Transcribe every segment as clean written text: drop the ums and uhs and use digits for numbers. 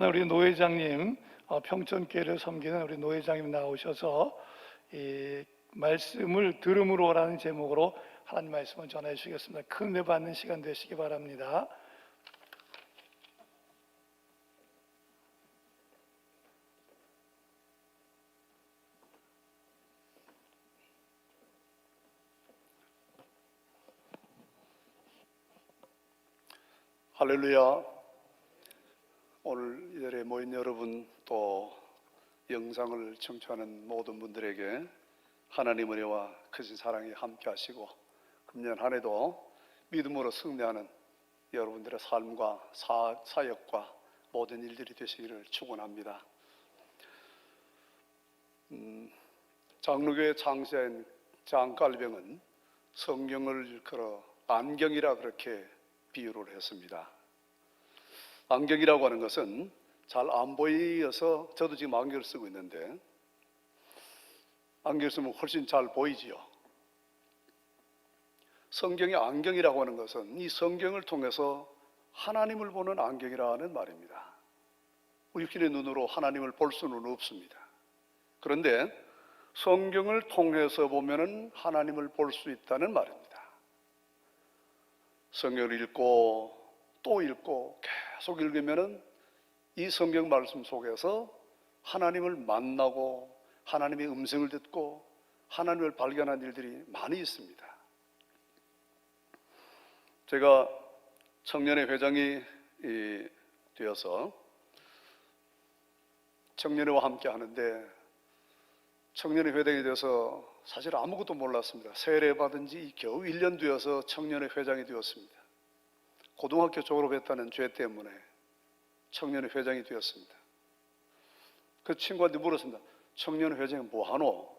우리 노 회장님, 평촌교회를 섬기는 우리 노 회장님 나오셔서 이 말씀을 들음으로라는 제목으로 하나님 말씀을 전해 주시겠습니다. 큰 은혜 받는 시간 되시기 바랍니다. 할렐루야. 오늘 이 자리에 모인 여러분, 또 영상을 청취하는 모든 분들에게 하나님 은혜와 크신 사랑이 함께 하시고, 금년 한 해도 믿음으로 승리하는 여러분들의 삶과 사역과 모든 일들이 되시기를 축원합니다. 장로교의 창시자인 장깔병은 성경을 일컬어 안경이라 그렇게 비유를 했습니다. 안경이라고 하는 것은 잘 안 보여서, 저도 지금 안경을 쓰고 있는데 안경을 쓰면 훨씬 잘 보이지요. 성경의 안경이라고 하는 것은 이 성경을 통해서 하나님을 보는 안경이라는 말입니다. 육신의 눈으로 하나님을 볼 수는 없습니다. 그런데 성경을 통해서 보면은 하나님을 볼 수 있다는 말입니다. 성경을 읽고 또 읽고 계속 읽으면은 이 성경 말씀 속에서 하나님을 만나고 하나님의 음성을 듣고 하나님을 발견한 일들이 많이 있습니다. 제가 청년회 회장이 되어서 청년회와 함께 하는데, 청년회 회장이 되어서 사실 아무것도 몰랐습니다. 세례 받은 지 겨우 1년 되어서 청년회 회장이 되었습니다. 고등학교 졸업했다는 죄 때문에 청년회 회장이 되었습니다. 그 친구한테 물었습니다. 청년회 회장이 뭐하노?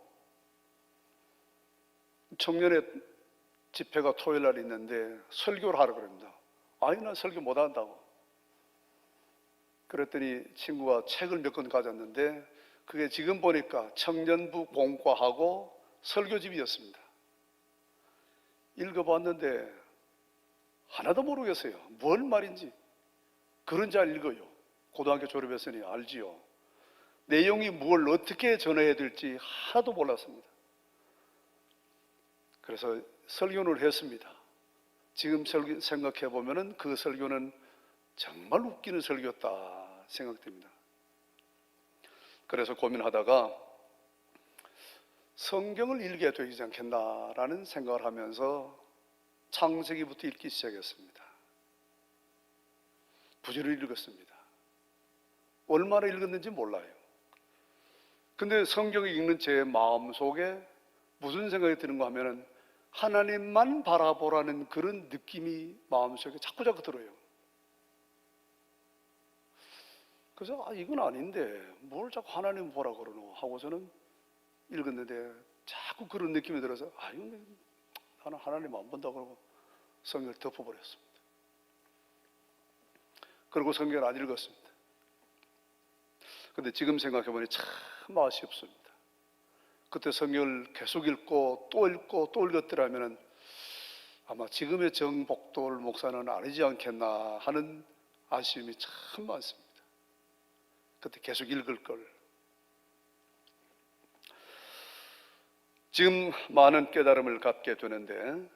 청년회 집회가 토요일 날 있는데 설교를 하라 그럽니다. 아니, 난 설교 못한다고. 그랬더니 친구가 책을 몇 권 가졌는데 그게 지금 보니까 청년부 공과하고 설교집이었습니다. 읽어봤는데 하나도 모르겠어요. 뭘 말인지. 그런 잘 읽어요. 고등학교 졸업했으니 알지요. 내용이 뭘 어떻게 전해야 될지 하나도 몰랐습니다. 그래서 설교를 했습니다. 지금 생각해 보면은 그 설교는 정말 웃기는 설교였다 생각됩니다. 그래서 고민하다가 성경을 읽게 되지 않겠나라는 생각을 하면서 창세기부터 읽기 시작했습니다. 부지런히 읽었습니다. 얼마나 읽었는지 몰라요. 근데 성경을 읽는 제 마음속에 무슨 생각이 드는가 하면은 하나님만 바라보라는 그런 느낌이 마음속에 자꾸 들어요. 그래서 이건 아닌데 뭘 자꾸 하나님 보라 그러노 하고서는 읽었는데 자꾸 그런 느낌이 들어서 이건 나는 하나님 안 본다 그러고 성경을 덮어버렸습니다. 그리고 성경을 안 읽었습니다. 근데 지금 생각해보니 참 아쉽습니다. 그때 성경을 계속 읽고 또 읽었더라면 아마 지금의 정복돌 목사는 아니지 않겠나 하는 아쉬움이 참 많습니다. 그때 계속 읽을 걸. 지금 많은 깨달음을 갖게 되는데,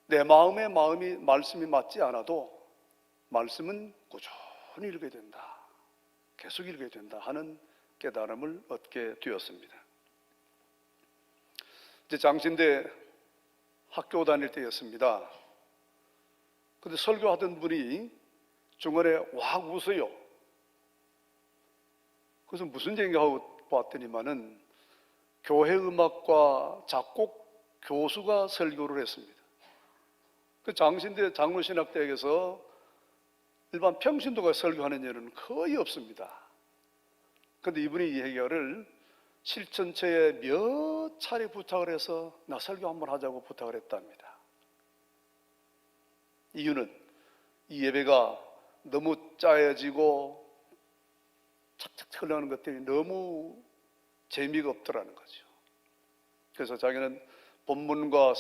내 마음이 말씀이 맞지 않아도 말씀은 꾸준히 읽어야 된다, 계속 읽어야 된다 하는 깨달음을 얻게 되었습니다. 이제 장신대 학교 다닐 때였습니다. 근데 설교하던 분이 중간에 확 웃어요. 그래서 무슨 얘기인가 하고 봤더니만은 교회 음악과 작곡 교수가 설교를 했습니다. 그 장신대 장로신학대학에서 일반 평신도가 설교하는 일은 거의 없습니다. 그런데 이분이 이 얘기를 실천처에 몇 차례 부탁을 해서 나 설교 한번 하자고 부탁을 했답니다. 이유는 이 예배가 너무 짜여지고 착착착 흘러가는 것들이 너무 재미가 없더라는 거죠. 그래서 자기는 본문과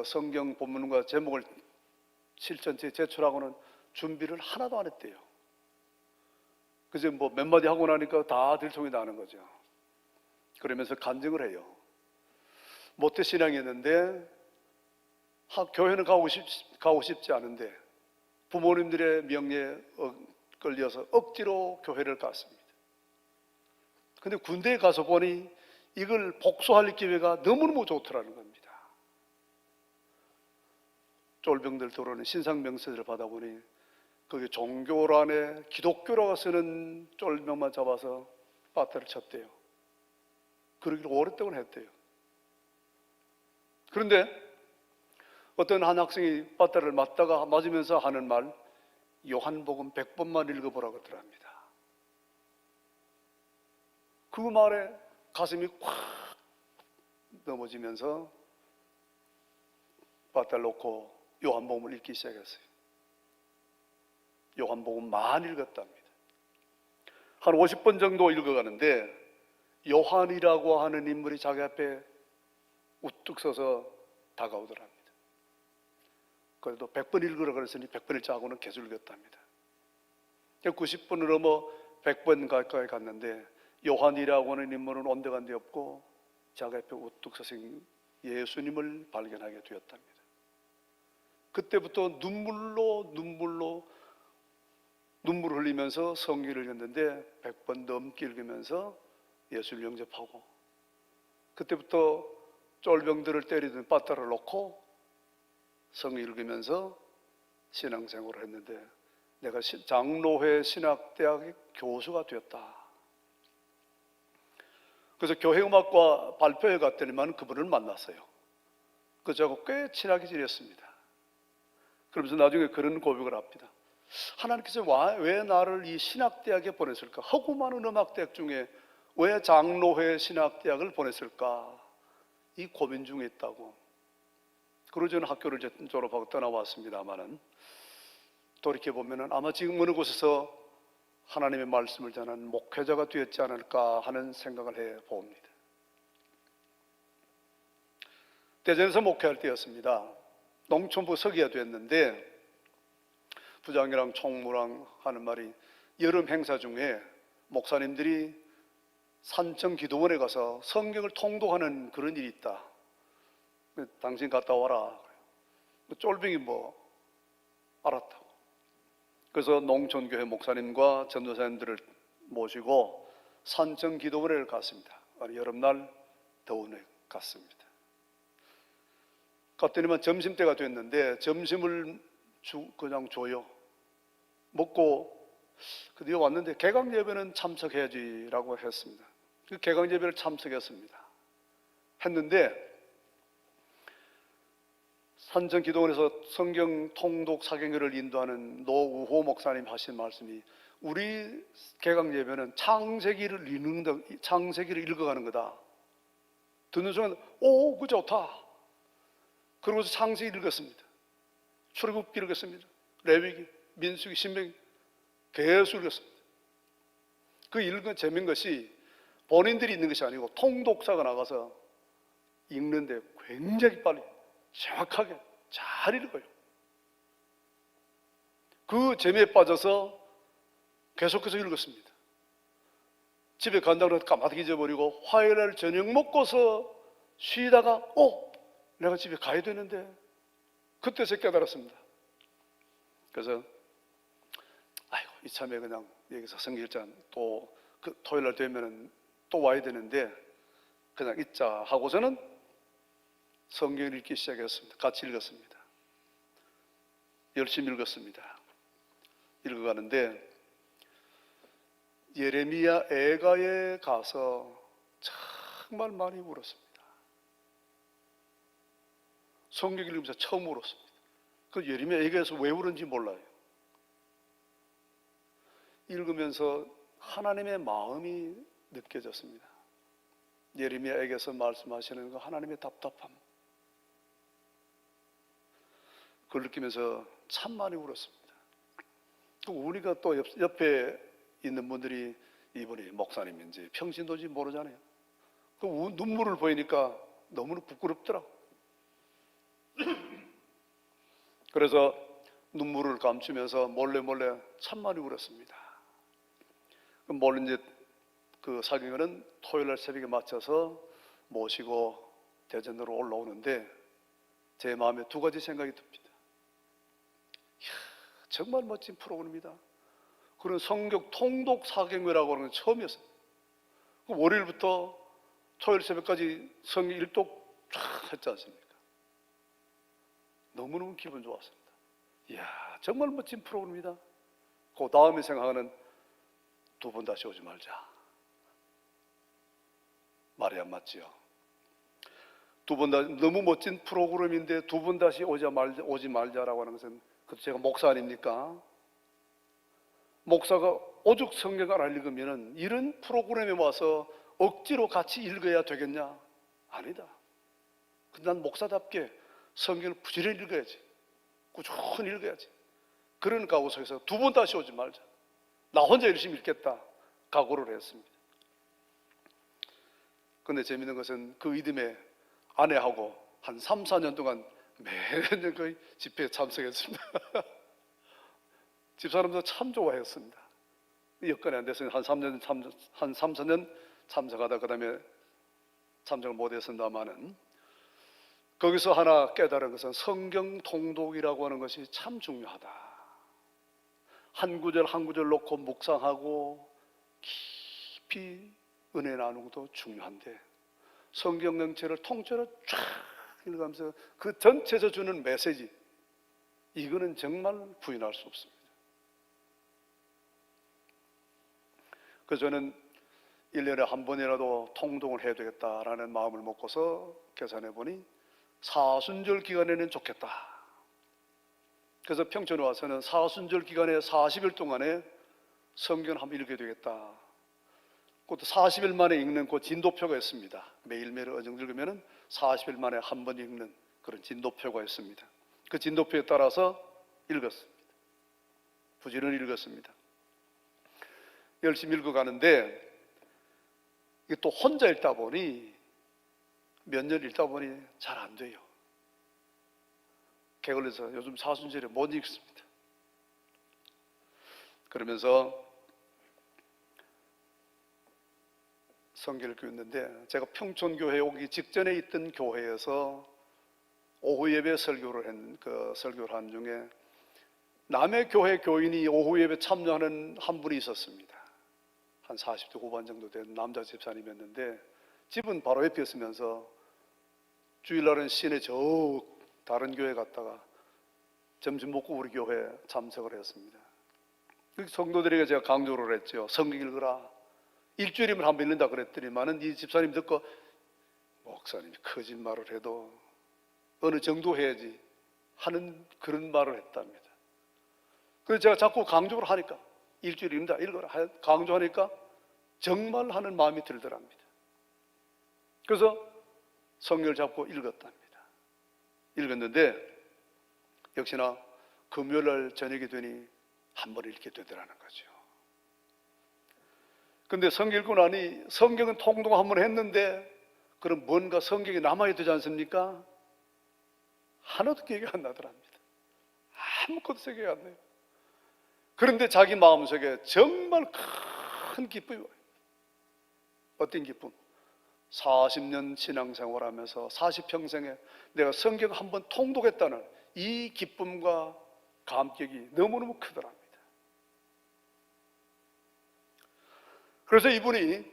성경 본문과 제목을 실천체에 제출하고는 준비를 하나도 안 했대요. 그저 뭐 몇 마디 하고 나니까 다 들통이 나는 거죠. 그러면서 간증을 해요. 모태 신앙이었는데 교회는 가고 싶지 않은데 부모님들의 명령에 끌려서 억지로 교회를 갔습니다. 근데 군대에 가서 보니 이걸 복수할 기회가 너무너무 좋더라는 겁니다. 쫄병들 들어오는 신상 명세를 받아보니 거기 종교란에 기독교라고 쓰는 쫄병만 잡아서 빠따를 쳤대요. 그러기를 오랫동안 했대요. 그런데 어떤 한 학생이 빠따를 맞으면서 하는 말, 요한복음 100번만 읽어보라고 하더랍니다. 그 말에 가슴이 콱 넘어지면서 빠따를 놓고 요한복음을 읽기 시작했어요. 요한복음만 읽었답니다. 한 50번 정도 읽어가는데 요한이라고 하는 인물이 자기 앞에 우뚝 서서 다가오더랍니다. 그래도 100번 읽으라 그랬으니 100번 읽자고는 계속 읽었답니다. 90번을 넘어 100번 가까이 갔는데 요한이라고 하는 인물은 온데간데 없고 자기 앞에 우뚝 서신 예수님을 발견하게 되었답니다. 그때부터 눈물을 흘리면서 성경을 읽었는데 100번 넘게 읽으면서 예수를 영접하고 그때부터 쫄병들을 때리던 빠따를 놓고 성경 읽으면서 신앙생활을 했는데 내가 장로회 신학대학의 교수가 되었다. 그래서 교회음악과 발표회 갔더니만 그분을 만났어요. 그저하고 꽤 친하게 지냈습니다. 그러면서 나중에 그런 고백을 합니다. 하나님께서 왜 나를 이 신학대학에 보냈을까? 하고 많은 음악대학 중에 왜 장로회 신학대학을 보냈을까? 이 고민 중에 있다고. 그러고 저는 학교를 졸업하고 떠나왔습니다마는 돌이켜보면 아마 지금 어느 곳에서 하나님의 말씀을 전하는 목회자가 되었지 않을까 하는 생각을 해봅니다. 대전에서 목회할 때였습니다. 농촌부 서기가 됐는데 부장이랑 총무랑 하는 말이 여름 행사 중에 목사님들이 산청 기도원에 가서 성경을 통독하는 그런 일이 있다. 당신 갔다 와라. 쫄병이 알았다고. 그래서 농촌교회 목사님과 전도사님들을 모시고 산청 기도원에 갔습니다. 여름날 더운에 갔습니다. 갔더니만 점심때가 됐는데 점심을 그냥 줘요. 먹고 그 뒤에 왔는데 개강예배는 참석해야지라고 했습니다. 그 개강예배를 참석했습니다. 했는데 산청 기도원에서 성경 통독 사경회를 인도하는 노우호 목사님 하신 말씀이 우리 개강예배는 창세기를 읽어가는 거다. 듣는 순간 오, 그 좋다. 그러고서 창세기 읽었습니다. 출애굽기 읽었습니다. 레위기, 민수기, 신명기 계속 읽었습니다. 그 읽은 재미있는 것이 본인들이 읽는 것이 아니고 통독사가 나가서 읽는데 굉장히 빨리 정확하게 잘 읽어요. 그 재미에 빠져서 계속해서 읽었습니다. 집에 간다고 해서 까마득히 잊어버리고 화요일날 저녁 먹고서 쉬다가 내가 집에 가야 되는데 그때서 깨달았습니다. 그래서 이참에 그냥 여기서 성경일장 또 그 토요일날 되면은 또 와야 되는데 그냥 잊자 하고서는 성경을 읽기 시작했습니다. 같이 읽었습니다. 열심히 읽었습니다. 읽어가는데 예레미야 애가에 가서 정말 많이 울었습니다. 성경 읽으면서 처음 울었습니다. 그 예레미야 애가에서 왜 울은지 몰라요. 읽으면서 하나님의 마음이 느껴졌습니다. 예레미야에게서 말씀하시는 그 하나님의 답답함, 그걸 느끼면서 참 많이 울었습니다. 우리가 또 옆에 있는 분들이 이분이 목사님인지 평신도인지 모르잖아요. 그 눈물을 보이니까 너무 부끄럽더라고. 그래서 눈물을 감추면서 몰래 참 많이 울었습니다. 물론 이제 그 사경회는 토요일 날 새벽에 맞춰서 모시고 대전으로 올라오는데 제 마음에 두 가지 생각이 듭니다. 이야, 정말 멋진 프로그램이다. 그런 성경 통독 사경회라고 하는 건 처음이었어요. 월요일부터 토요일 새벽까지 성경 일독 쫙 했지 않습니까? 너무너무 기분 좋았습니다. 이야, 정말 멋진 프로그램이다. 그 다음에 생각하는 두 번 다시 오지 말자. 말이 안 맞지요. 두 번 다시 너무 멋진 프로그램인데 두 번 다시 오지 말자라고 하는 것은 그것도 제가 목사 아닙니까? 목사가 오죽 성경을 안 읽으면 이런 프로그램에 와서 억지로 같이 읽어야 되겠냐? 아니다. 난 목사답게 성경을 부지런히 읽어야지. 꾸준히 읽어야지. 그런 각오 속에서 두 번 다시 오지 말자. 나 혼자 열심히 읽겠다. 각오를 했습니다. 근데 재밌는 것은 그 이듬해 아내하고 한 3, 4년 동안 매년 거의 집회에 참석했습니다. 집사람도 참 좋아했습니다. 여건이 안 돼서 한 3, 4년 참석하다 그 다음에 참석을 못했습니다마는 거기서 하나 깨달은 것은 성경 통독이라고 하는 것이 참 중요하다. 한 구절 한 구절 놓고 묵상하고 깊이 은혜 나누고도 중요한데 성경 전체를 통째로 쫙 읽으면서 그 전체에서 주는 메시지 이거는 정말 부인할 수 없습니다. 그래서 저는 1년에 한 번이라도 통독을 해야 되겠다라는 마음을 먹고서 계산해 보니 사순절 기간에는 좋겠다. 그래서 평촌에 와서는 사순절 기간에 40일 동안에 성경을 한번 읽어야 되겠다. 그것도 40일 만에 읽는 그 진도표가 있습니다. 매일매일 어느 정도 읽으면 40일 만에 한 번 읽는 그런 진도표가 있습니다. 그 진도표에 따라서 읽었습니다. 부지런히 읽었습니다. 열심히 읽어가는데 이게 또 혼자 읽다 보니 몇 년 읽다 보니 잘 안 돼요. 게을러서 요즘 사순절에 못 읽습니다. 그러면서 성경을 읽는데 제가 평촌교회에 오기 직전에 있던 교회에서 오후 예배 설교를 한 중에 남의 교회 교인이 오후 예배 참여하는 한 분이 있었습니다. 한 40대 후반 정도 된 남자 집사님이었는데 집은 바로 옆이었으면서 주일날은 시내 저 다른 교회 갔다가 점심 먹고 우리 교회에 참석을 했습니다. 성도들에게 제가 강조를 했죠. 성경 읽으라. 일주일이면 한 번 읽는다 그랬더니만은 이 집사님 듣고 목사님이 거짓말을 해도 어느 정도 해야지 하는 그런 말을 했답니다. 그래서 제가 자꾸 강조를 하니까 일주일입니다. 읽어라. 강조하니까 정말 하는 마음이 들더랍니다. 그래서 성경을 잡고 읽었답니다. 읽었는데 역시나 금요일날 저녁이 되니 한 번 읽게 되더라는 거죠. 근데 성경 읽고 나니 성경은 통독 한 번 했는데 그럼 뭔가 성경이 남아야 되지 않습니까? 하나도 기억이 안 나더랍니다. 아무것도 생각이 안 나요. 그런데 자기 마음속에 정말 큰 기쁨이 와요. 어떤 기쁨? 40년 신앙생활하면서 40평생에 내가 성경 한 번 통독했다는 이 기쁨과 감격이 너무너무 크더랍니다. 그래서 이분이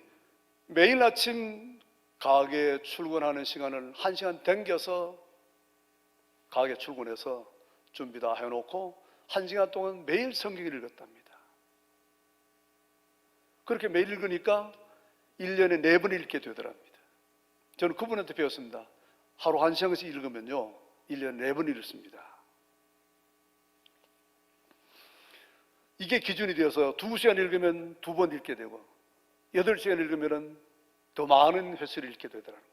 매일 아침 가게에 출근하는 시간을 1시간 당겨서 가게 출근해서 준비 다 해놓고 1시간 동안 매일 성경을 읽었답니다. 그렇게 매일 읽으니까 1년에 4번 읽게 되더랍니다. 저는 그분한테 배웠습니다. 하루 1시간씩 읽으면요 1년에 4번 읽습니다. 이게 기준이 되어서 2시간 읽으면 2번 읽게 되고 8시간 읽으면 더 많은 횟수를 읽게 되더라는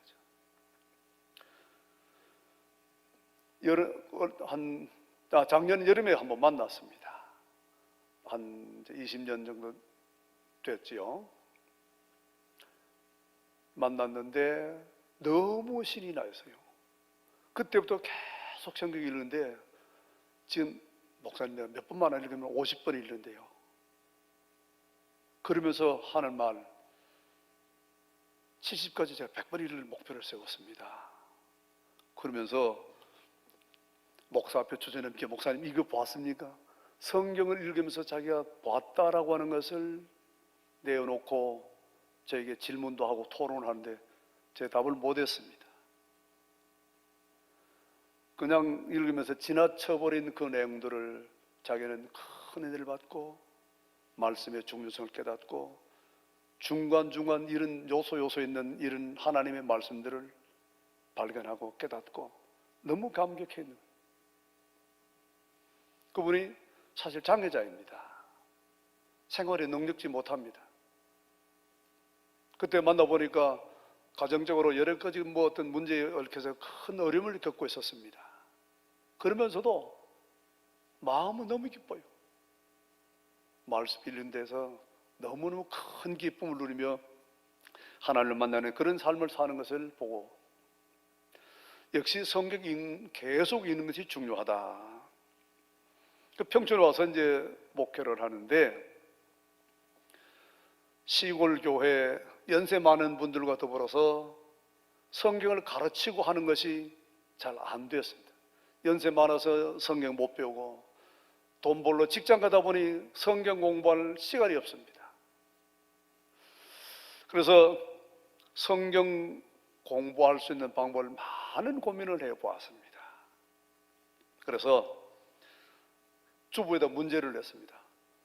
거죠. 작년 여름에 한번 만났습니다. 한 20년 정도 됐지요. 만났는데 너무 신이 나였어요. 그때부터 계속 성경 읽는데 지금 목사님 몇 번만 읽으면 50번 읽는데요. 그러면서 하는 말, 70까지 제가 100번 이를 목표를 세웠습니다. 그러면서 목사 앞에 주저넘게 목사님 이거 보았습니까? 성경을 읽으면서 자기가 보았다라고 하는 것을 내어놓고 저에게 질문도 하고 토론을 하는데 제 답을 못했습니다. 그냥 읽으면서 지나쳐버린 그 내용들을 자기는 큰 은혜를 받고 말씀의 중요성을 깨닫고 중간중간 이런 요소 있는 이런 하나님의 말씀들을 발견하고 깨닫고 너무 감격했는 거예요. 그분이 사실 장애자입니다. 생활에 능력지 못합니다. 그때 만나보니까 가정적으로 여러 가지 어떤 문제에 얽혀서 큰 어려움을 겪고 있었습니다. 그러면서도 마음은 너무 기뻐요. 말씀 읽는 데서 너무너무 큰 기쁨을 누리며 하나님을 만나는 그런 삶을 사는 것을 보고 역시 성경 계속 읽는 것이 중요하다. 그 평촌에 와서 이제 목회를 하는데 시골 교회 연세 많은 분들과 더불어서 성경을 가르치고 하는 것이 잘 안 됐습니다. 연세 많아서 성경 못 배우고 돈 벌러 직장 가다 보니 성경 공부할 시간이 없습니다. 그래서 성경 공부할 수 있는 방법을 많은 고민을 해보았습니다. 그래서 주부에다 문제를 냈습니다.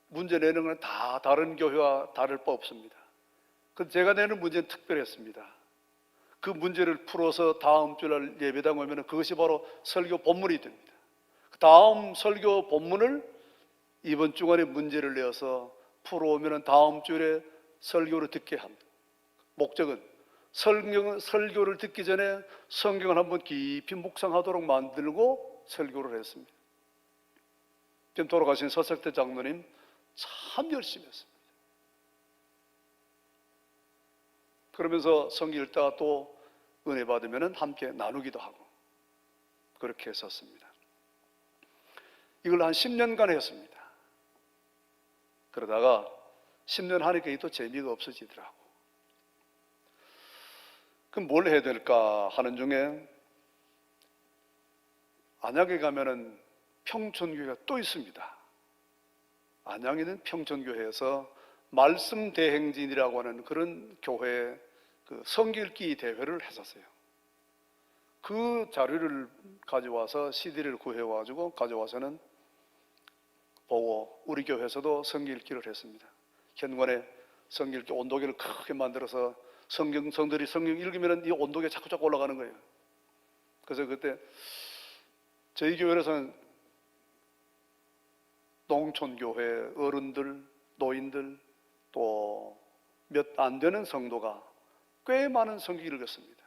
문제 내는 건 다 다른 교회와 다를 바 없습니다. 그 제가 내는 문제는 특별했습니다. 그 문제를 풀어서 다음 주날 예배당 오면 그것이 바로 설교 본문이 됩니다. 그 다음 설교 본문을 이번 주간에 문제를 내어서 풀어오면 다음 주에 설교를 듣게 합니다. 목적은 설교를 듣기 전에 성경을 한번 깊이 묵상하도록 만들고 설교를 했습니다. 지금 돌아가신 서석태 장로님 참 열심히 했습니다. 그러면서 성경 읽다가 또 은혜 받으면 함께 나누기도 하고 그렇게 했었습니다. 이걸 한 10년간 했습니다. 그러다가 10년 하니까 또 재미가 없어지더라고. 그럼 뭘 해야 될까 하는 중에 안양에 가면은 평촌교회가 또 있습니다. 안양에는 평촌교회에서 말씀 대행진이라고 하는 그런 교회 그 성경 읽기 대회를 했었어요. 그 자료를 가져와서 CD를 구해와가지고 가져와서는 보고 우리 교회에서도 성경 읽기를 했습니다. 현관에 성경 읽기 온도계를 크게 만들어서 성들이 성경 읽으면 이 온도계 자꾸 올라가는 거예요. 그래서 그때 저희 교회에서는 농촌교회 어른들, 노인들 또 몇 안 되는 성도가 꽤 많은 성경을 읽었습니다.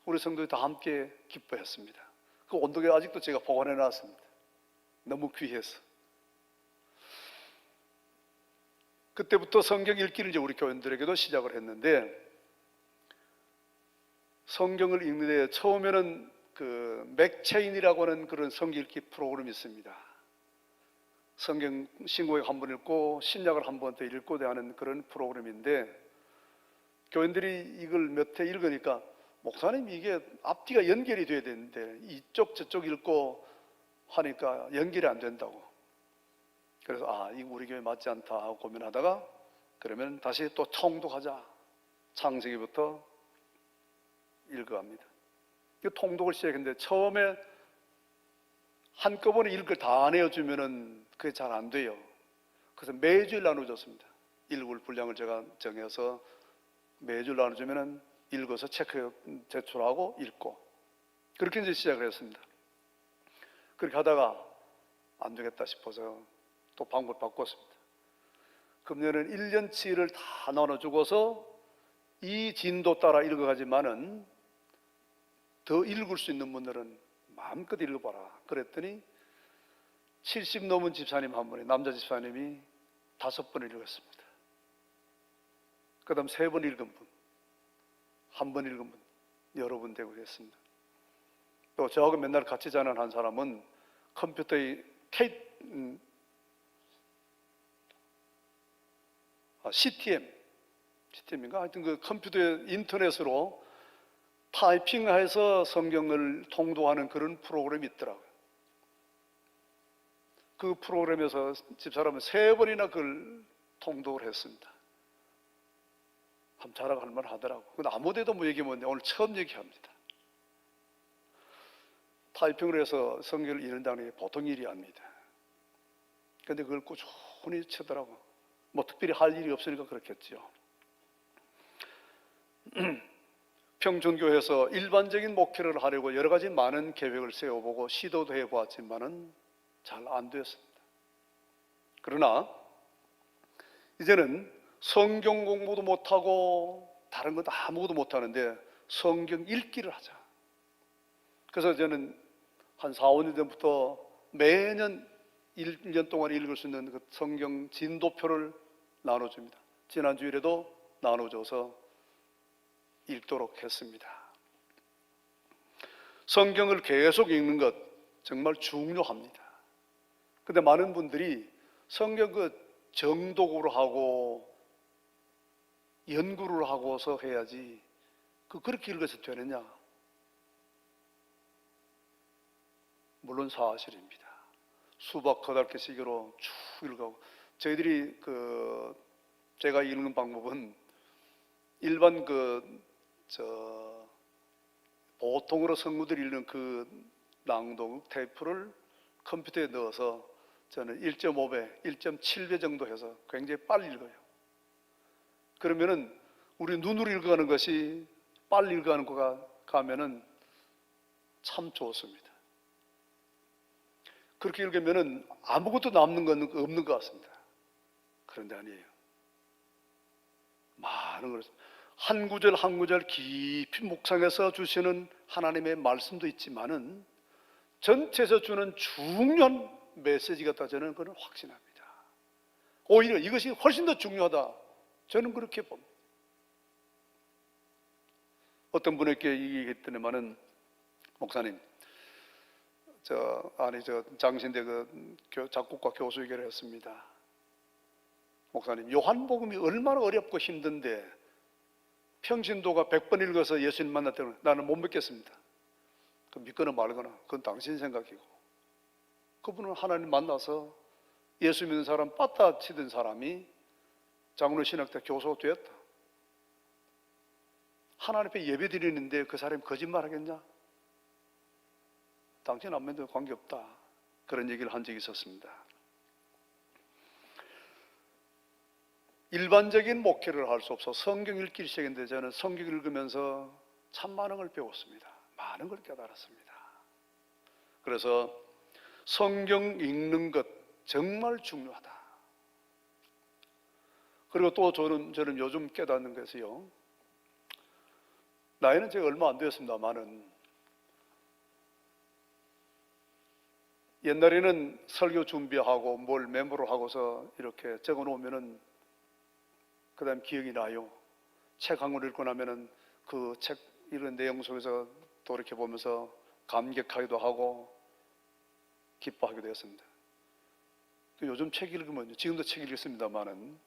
우리 성도들이 다 함께 기뻐했습니다. 그 온도계 아직도 제가 보관해 놨습니다. 너무 귀해서. 그때부터 성경 읽기를 이제 우리 교인들에게도 시작을 했는데 성경을 읽는데 처음에는 그 맥체인이라고 하는 그런 성경 읽기 프로그램이 있습니다. 성경 신구약 한 번 읽고 신약을 한 번 더 읽고 하는 그런 프로그램인데 교인들이 이걸 몇 회 읽으니까 목사님 이게 앞뒤가 연결이 돼야 되는데 이쪽 저쪽 읽고 하니까 연결이 안 된다고. 그래서 이거 우리 교회 맞지 않다 하고 고민하다가 그러면 다시 또 통독하자. 창세기부터 읽어갑니다. 이 통독을 시작했는데 처음에 한꺼번에 읽을 다 내어주면은 그게 잘 안 돼요. 그래서 매주일 나눠줬습니다. 읽을 분량을 제가 정해서 매주일 나눠주면은 읽어서 체크 제출하고 읽고 그렇게 이제 시작을 했습니다. 그렇게 하다가 안 되겠다 싶어서 또 방법을 바꿨습니다. 금년은 1년치를 다 나눠주고서 이 진도 따라 읽어가지만은 더 읽을 수 있는 분들은 마음껏 읽어봐라. 그랬더니 70 넘은 집사님 한 분이 남자 집사님이 5번을 읽었습니다. 그 다음 3번 읽은 분, 한 번 읽은 분, 여러 분 되고 그랬습니다. 또 저하고 맨날 같이 자는 한 사람은 컴퓨터의 CTM인가? 하여튼 그 컴퓨터에 인터넷으로 타이핑해서 성경을 통독하는 그런 프로그램이 있더라고요. 그 프로그램에서 집사람은 3번이나 그걸 통독을 했습니다. 참 자랑할 만하더라고요. 근데 아무데도 뭐 얘기하면 오늘 처음 얘기합니다. 타이핑을 해서 성경을 읽는다는 게 보통 일이 아닙니다. 근데 그걸 꾸준히 치더라고요. 뭐 특별히 할 일이 없으니까 그렇겠죠. 평촌교회에서 일반적인 목회를 하려고 여러 가지 많은 계획을 세워보고 시도도 해보았지만은 잘 안 되었습니다. 그러나 이제는 성경 공부도 못하고 다른 것도 아무것도 못하는데 성경 읽기를 하자. 그래서 저는 한 4, 5년 전부터 매년 1년 동안 읽을 수 있는 그 성경 진도표를 나눠줍니다. 지난 주일에도 나눠줘서 읽도록 했습니다. 성경을 계속 읽는 것 정말 중요합니다. 근데 많은 분들이 성경 그 정독으로 하고 연구를 하고서 해야지 그렇게 읽어서 되느냐? 물론 사실입니다. 수박 8개씩 으로 쭉 읽어가고 저희들이 제가 읽는 방법은 일반 보통으로 성우들이 읽는 그 낭독 테이프를 컴퓨터에 넣어서 저는 1.5배, 1.7배 정도 해서 굉장히 빨리 읽어요. 그러면은 우리 눈으로 읽어가는 것이 빨리 읽어가는 거가 가면은 참 좋습니다. 그렇게 읽으면은 아무것도 남는 건 없는 것 같습니다. 그런데 아니에요. 많은 걸 한 구절 한 구절 깊이 묵상해서 주시는 하나님의 말씀도 있지만은 전체에서 주는 중요한 메시지 같다 저는 그걸 확신합니다. 오히려 이것이 훨씬 더 중요하다. 저는 그렇게 봅니다. 어떤 분에게 얘기했더니만은 목사님, 장신대 작곡가 교수회견을 했습니다. 목사님, 요한복음이 얼마나 어렵고 힘든데 평신도가 100번 읽어서 예수님 만났다면 나는 못 믿겠습니다. 그 믿거나 말거나 그건 당신 생각이고, 그분은 하나님 만나서 예수 믿는 사람 빠따 치던 사람이 장로 신학대 교수가 되었다. 하나님 앞에 예배 드리는데 그 사람이 거짓말 하겠냐? 당신 안 믿어도 관계없다. 그런 얘기를 한 적이 있었습니다. 일반적인 목회를 할 수 없어 성경 읽기 시작했는데 저는 성경 읽으면서 참 많은 걸 배웠습니다. 많은 걸 깨달았습니다. 그래서 성경 읽는 것 정말 중요하다. 그리고 또 저는 요즘 깨닫는 것이요, 나이는 제가 얼마 안 되었습니다만은 옛날에는 설교 준비하고 뭘 메모를 하고서 이렇게 적어 놓으면은 그 다음 기억이 나요. 책 한 권 읽고 나면은 그 책 읽은 내용 속에서 돌이켜보면서 감격하기도 하고 기뻐하기도 했습니다. 요즘 책 읽으면, 지금도 책 읽습니다만은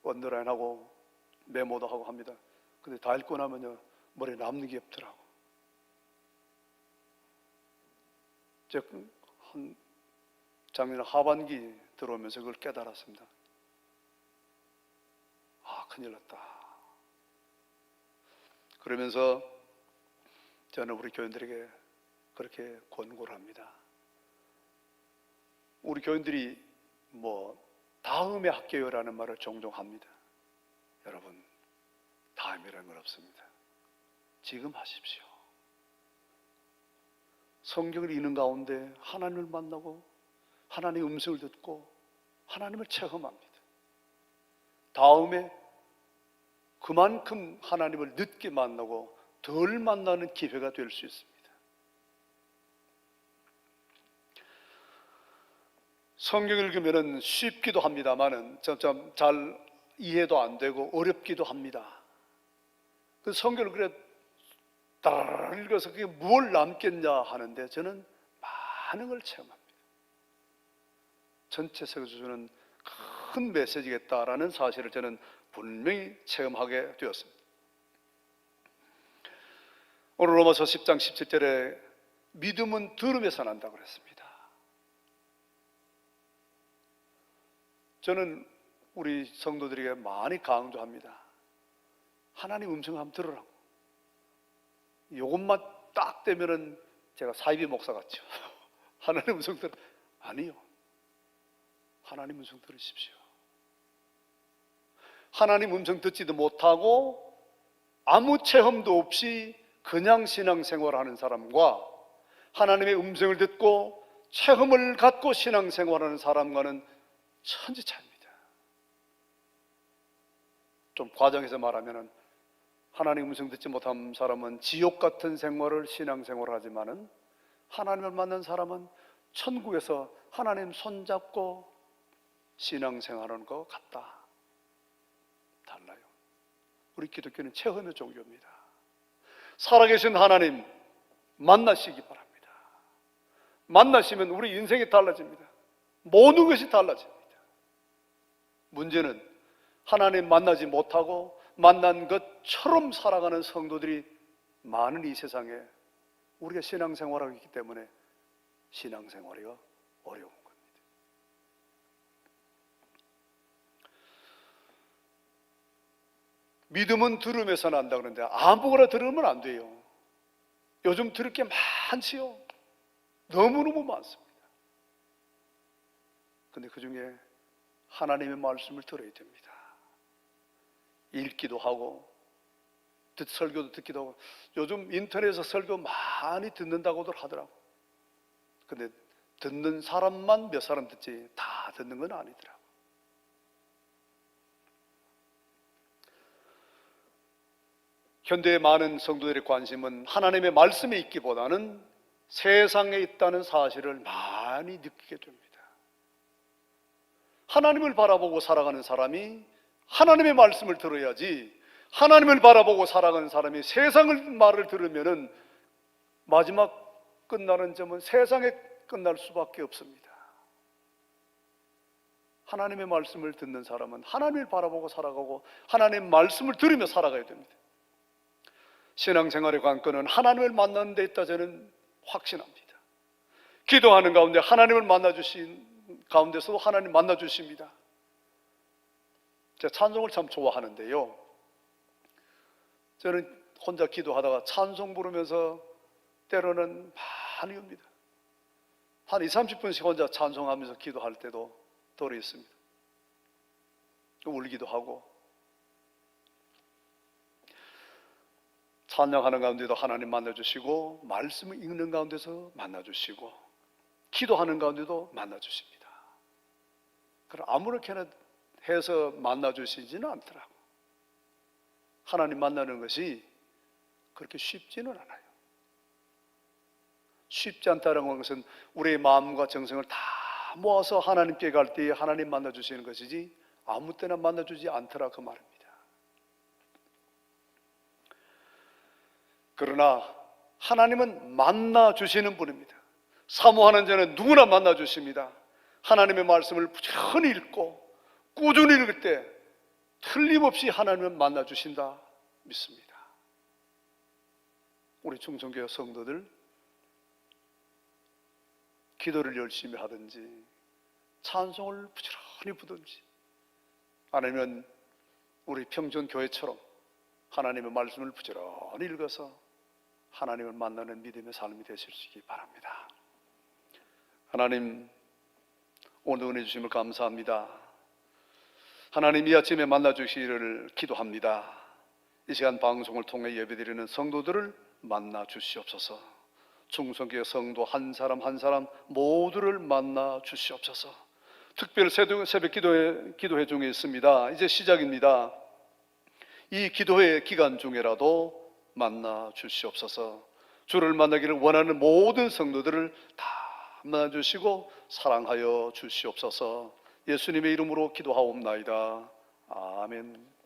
언더라인하고 메모도 하고 합니다. 근데 다 읽고 나면요, 머리에 남는 게 없더라고. 한 작년 하반기 들어오면서 그걸 깨달았습니다. 큰일 났다. 그러면서 저는 우리 교인들에게 그렇게 권고를 합니다. 우리 교인들이 다음에 할게요라는 말을 종종 합니다. 여러분, 다음이라는 건 없습니다. 지금 하십시오. 성경을 읽는 가운데 하나님을 만나고 하나님의 음성을 듣고 하나님을 체험합니다. 다음에 그만큼 하나님을 늦게 만나고 덜 만나는 기회가 될 수 있습니다. 성경을 읽으면 쉽기도 합니다만은 잘 이해도 안 되고 어렵기도 합니다. 그 성경을 그래 따라라 읽어서 그게 뭘 남겠냐 하는데 저는 많은 걸 체험합니다. 전체 세계에서 주는 큰 메시지겠다라는 사실을 저는 분명히 체험하게 되었습니다. 오늘 로마서 10장 17절에 믿음은 들음에서 난다고 그랬습니다. 저는 우리 성도들에게 많이 강조합니다. 하나님 음성을 한번 들으라고. 이것만 딱 되면은 제가 사이비 목사 같죠. 하나님 음성 아니요. 하나님 음성 들으십시오. 하나님 음성 듣지도 못하고 아무 체험도 없이 그냥 신앙생활하는 사람과 하나님의 음성을 듣고 체험을 갖고 신앙생활하는 사람과는 천지 차이입니다. 좀 과장해서 말하면은 하나님 음성 듣지 못한 사람은 지옥 같은 생활을 신앙생활을 하지만은 하나님을 만난 사람은 천국에서 하나님 손잡고 신앙생활하는 것 같다. 달라요. 우리 기독교는 체험의 종교입니다. 살아계신 하나님 만나시기 바랍니다. 만나시면 우리 인생이 달라집니다. 모든 것이 달라집니다. 문제는 하나님 만나지 못하고 만난 것처럼 살아가는 성도들이 많은 이 세상에 우리가 신앙생활하고 있기 때문에 신앙생활이 어려운 겁니다. 믿음은 들음에서 난다 그러는데 아무거나 들으면 안 돼요. 요즘 들을 게 많지요. 너무너무 많습니다. 근데 그 중에 하나님의 말씀을 들어야 됩니다. 읽기도 하고 설교도 듣기도 하고 요즘 인터넷에서 설교 많이 듣는다고들 하더라고. 근데 듣는 사람만 몇 사람 듣지 다 듣는 건 아니더라고. 현대의 많은 성도들의 관심은 하나님의 말씀에 있기보다는 세상에 있다는 사실을 많이 느끼게 됩니다. 하나님을 바라보고 살아가는 사람이 하나님의 말씀을 들어야지, 하나님을 바라보고 살아가는 사람이 세상의 말을 들으면은 마지막 끝나는 점은 세상에 끝날 수밖에 없습니다. 하나님의 말씀을 듣는 사람은 하나님을 바라보고 살아가고 하나님의 말씀을 들으며 살아가야 됩니다. 신앙생활의 관건은 하나님을 만나는 데 있다 저는 확신합니다. 기도하는 가운데 하나님을 만나주신 가운데서도 하나님 만나주십니다. 제가 찬송을 참 좋아하는데요, 저는 혼자 기도하다가 찬송 부르면서 때로는 많이 웁니다. 한 20-30분씩 혼자 찬송하면서 기도할 때도 덜어 있습니다. 울기도 하고 찬양하는 가운데도 하나님 만나주시고 말씀을 읽는 가운데서 만나주시고 기도하는 가운데도 만나주십니다. 그럼 아무렇게나 해서 만나주시지는 않더라고. 하나님 만나는 것이 그렇게 쉽지는 않아요. 쉽지 않다는 것은 우리의 마음과 정성을 다 모아서 하나님께 갈 때에 하나님 만나주시는 것이지 아무 때나 만나주지 않더라 그 말입니다. 그러나 하나님은 만나주시는 분입니다. 사모하는 자는 누구나 만나주십니다. 하나님의 말씀을 부지런히 읽고 꾸준히 읽을 때 틀림없이 하나님은 만나주신다 믿습니다. 우리 충성교회 성도들 기도를 열심히 하든지 찬송을 부지런히 부든지 아니면 우리 평전교회처럼 하나님의 말씀을 부지런히 읽어서 하나님을 만나는 믿음의 삶이 되실 수 있기 바랍니다. 하나님, 오늘 은혜 주심을 감사합니다. 하나님, 이 아침에 만나주시기를 기도합니다. 이 시간 방송을 통해 예배드리는 성도들을 만나 주시옵소서. 충성교회 성도 한 사람 한 사람 모두를 만나 주시옵소서. 특별 새벽 기도회 중에 있습니다. 이제 시작입니다. 이 기도회 기간 중에라도 만나 주시옵소서. 주를 만나기를 원하는 모든 성도들을 다 만나 주시고 사랑하여 주시옵소서. 예수님의 이름으로 기도하옵나이다. 아멘.